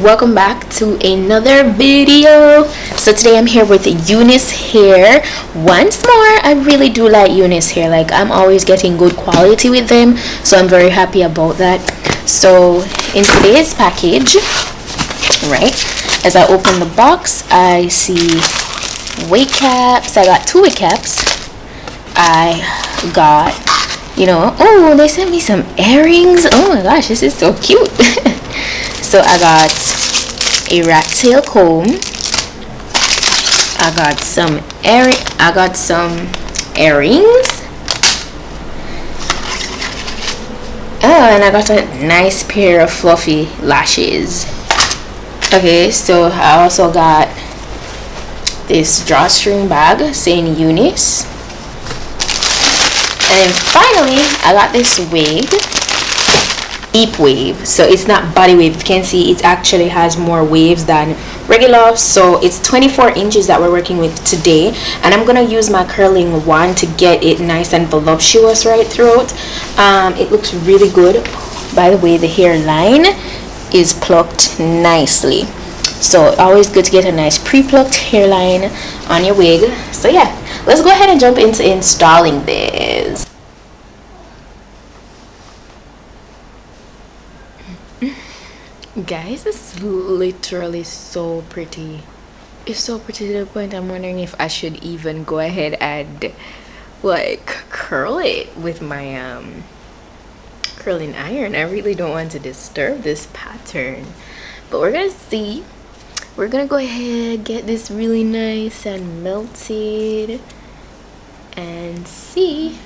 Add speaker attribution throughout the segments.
Speaker 1: welcome back to another video. So today I'm here with UNice Hair once more. I really do like UNice Hair. Like, I'm always getting good quality with them, so I'm very happy about that. So in today's package, right, as I open the box, I see wig caps. I got 2 wig caps. I got, oh, they sent me some earrings. Oh my gosh, this is so cute. So I got a rat tail comb. I got some earrings. Oh, and I got a nice pair of fluffy lashes. Okay, so I also got this drawstring bag saying UNice. And then finally, I got this wig, deep wave. So it's not body wave. You can see it actually has more waves than regular. So it's 24 inches that we're working with today, and I'm gonna use my curling wand to get it nice and voluptuous right throughout. It looks really good. By the way, the hairline is plucked nicely, so always good to get a nice pre-plucked hairline on your wig. So yeah, let's go ahead and jump into installing this. Guys, this is literally so pretty. It's so pretty to the point I'm wondering if I should even go ahead and like curl it with my curling iron. I really don't want to disturb this pattern, but we're gonna see. We're gonna go ahead, get this really nice and melted and see.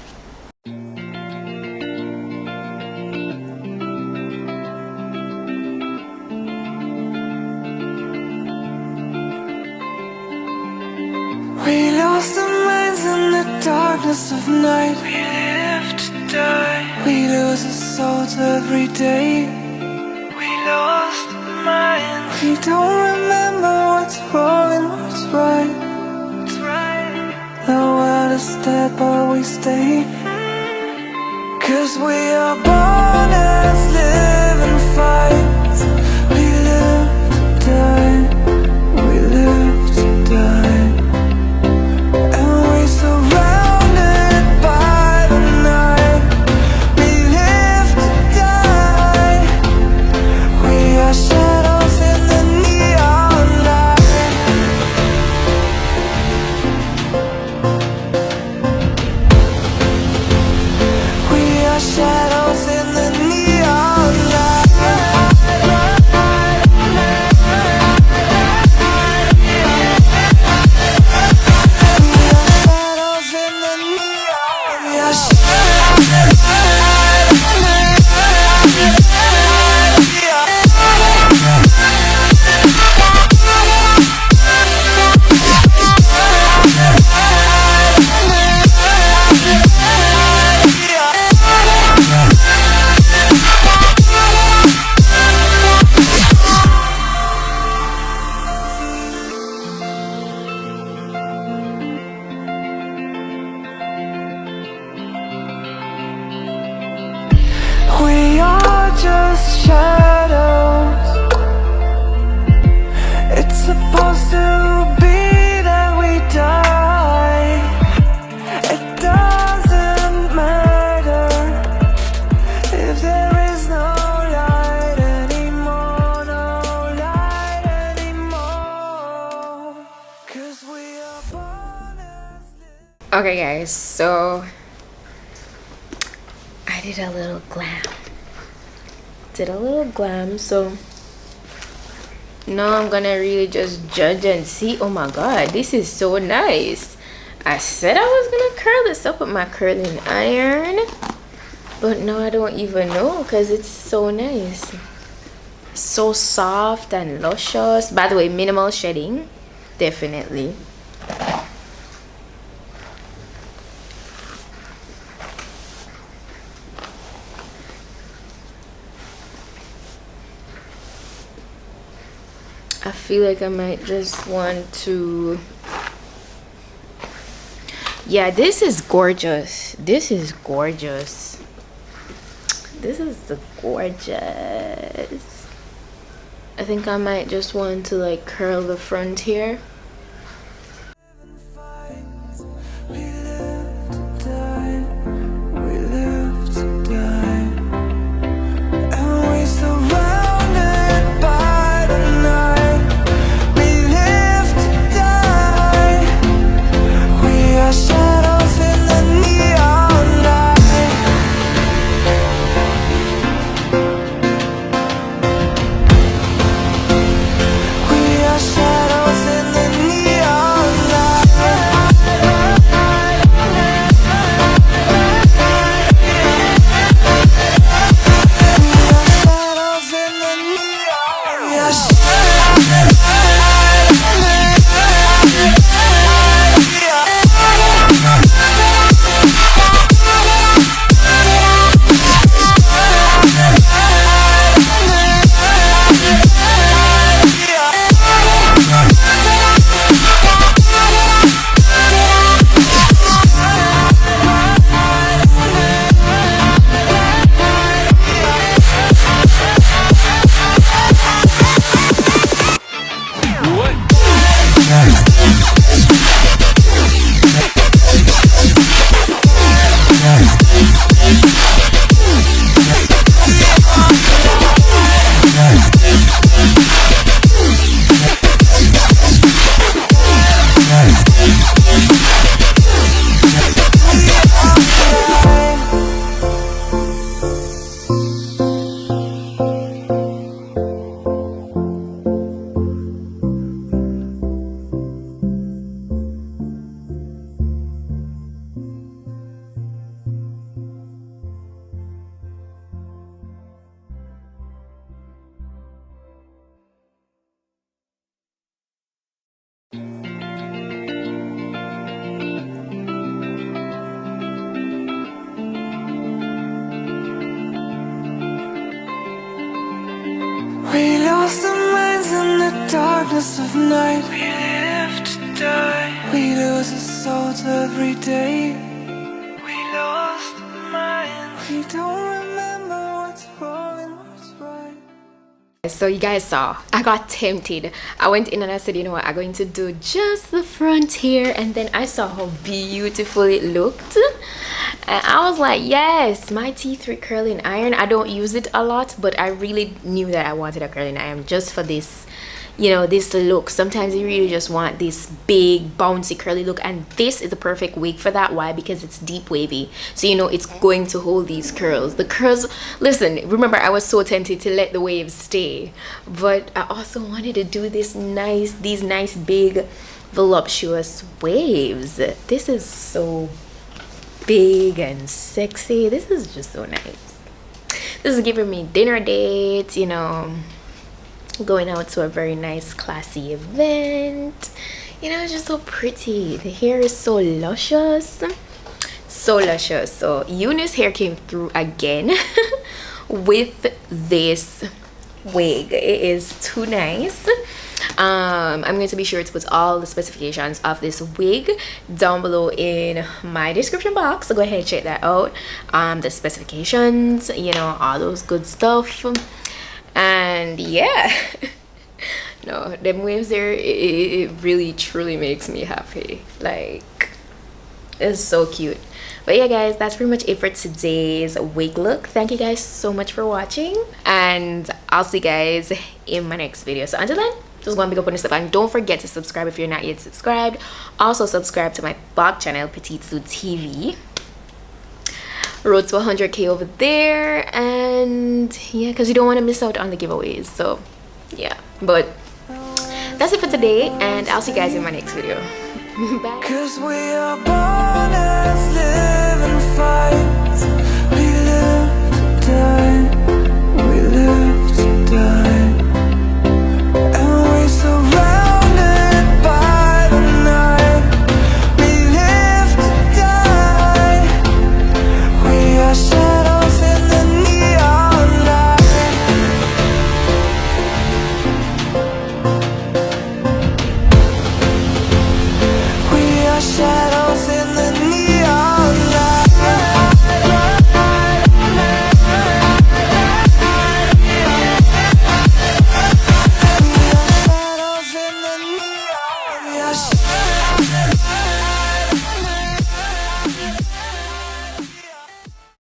Speaker 2: We lost our minds in the darkness of night. We live to die. We lose our souls every day. We lost our minds. We don't remember what's wrong and what's right. What's right. The world is dead but we stay. 'Cause we are born as living fights. We live to die. We live to die. Surrounded by the night, we live to die. We are shadows in the neon light. We are shadows in the neon light. We are just shadows. It's supposed to be that we die. It doesn't matter if there is no light anymore. No light anymore. 'Cause we are born as...
Speaker 1: Okay guys, so I did a little glam. So now I'm gonna really just judge and see. Oh my god, this is so nice. I said I was gonna curl this up with my curling iron, but now I don't even know because it's so nice, so soft and luscious. By the way, minimal shedding, definitely. I feel like I might just want to, yeah, this is gorgeous. This is gorgeous. This is gorgeous. I think I might just want to like curl the front here.
Speaker 2: We live to die, we live to die, and we surrounded by the night. We live to die, we are shadows in the neon light. We are shadows in the neon light. Shadows in the neon. We are We lost our minds in the darkness of night. We live to die. We lose our souls every day. We lost our minds. We don't remember what's wrong and what's right.
Speaker 1: So you guys saw, I got tempted. I went in and I said, you know what, I'm going to do just the front here, and then I saw how beautiful it looked. And I was like, yes, my T3 curling iron. I don't use it a lot, but I really knew that I wanted a curling iron just for this, you know, this look. Sometimes you really just want this big bouncy curly look, and this is the perfect wig for that. Why? Because it's deep wavy, so you know it's going to hold these curls. The curls, listen, remember I was so tempted to let the waves stay, but I also wanted to do these nice big voluptuous waves. This is so big and sexy. This is just so nice. This is giving me dinner dates, you know, going out to a very nice classy event. You know, it's just so pretty. The hair is so luscious, so luscious. So UNice Hair came through again with this wig. It is too nice. I'm going to be sure to put all the specifications of this wig down below in my description box, so go ahead and check that out. The specifications, you know, all those good stuff. And yeah, no, them waves there, it really truly makes me happy. Like, it's so cute. But yeah guys, that's pretty much it for today's wig look. Thank you guys so much for watching, and I'll see you guys in my next video. So until then, just go and big up on this stuff, and don't forget to subscribe if you're not yet subscribed. Also subscribe to my blog channel, PETITE-SUE TV. Road to 100k over there, and yeah, because you don't want to miss out on the giveaways. So yeah, but that's it for today, and I'll see you guys in my next video. Bye.
Speaker 2: 'Cause we are born as